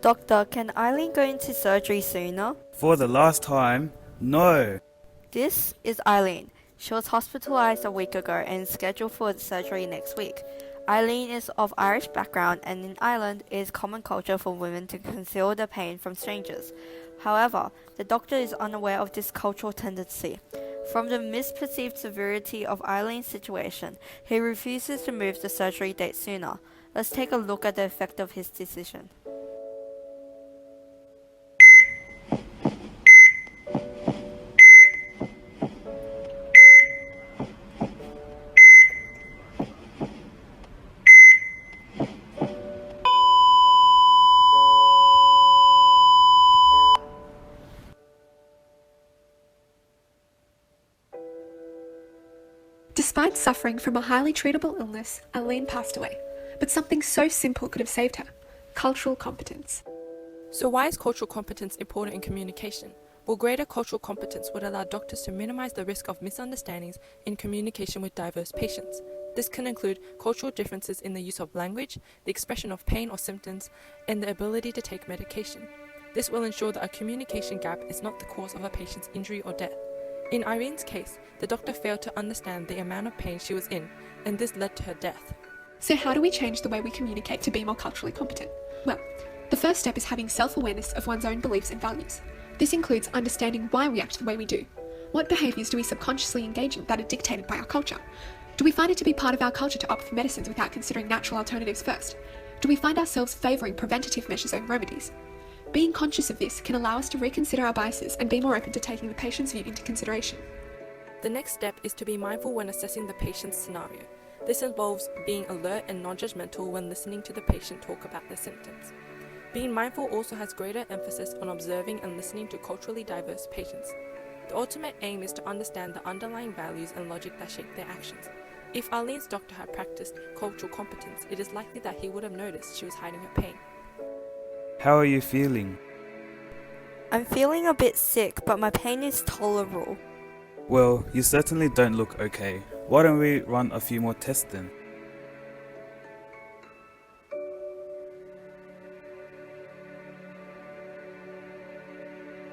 Doctor, can Eileen go into surgery sooner? For the last time, no. This is Eileen. She was hospitalized a week ago and is scheduled for surgery next week. Eileen is of Irish background, and in Ireland it is common culture for women to conceal their pain from strangers. However, the doctor is unaware of this cultural tendency. From the misperceived severity of Eileen's situation, he refuses to move the surgery date sooner. Let's take a look at the effect of his decision. Despite suffering from a highly treatable illness, Eileen passed away. But something so simple could have saved her: cultural competence. So why is cultural competence important in communication? Well, greater cultural competence would allow doctors to minimize the risk of misunderstandings in communication with diverse patients. This can include cultural differences in the use of language, the expression of pain or symptoms, and the ability to take medication. This will ensure that a communication gap is not the cause of a patient's injury or death. In Irene's case, the doctor failed to understand the amount of pain she was in, and this led to her death. So how do we change the way we communicate to be more culturally competent? Well, the first step is having self-awareness of one's own beliefs and values. This includes understanding why we act the way we do. What behaviours do we subconsciously engage in that are dictated by our culture? Do we find it to be part of our culture to opt for medicines without considering natural alternatives first? Do we find ourselves favouring preventative measures over remedies? Being conscious of this can allow us to reconsider our biases and be more open to taking the patient's view into consideration. The next step is to be mindful when assessing the patient's scenario. This involves being alert and non-judgmental when listening to the patient talk about their symptoms. Being mindful also has greater emphasis on observing and listening to culturally diverse patients. The ultimate aim is to understand the underlying values and logic that shape their actions. If Eileen's doctor had practiced cultural competence, it is likely that he would have noticed she was hiding her pain. How are you feeling? I'm feeling a bit sick, but my pain is tolerable. Well, you certainly don't look okay. Why don't we run a few more tests then?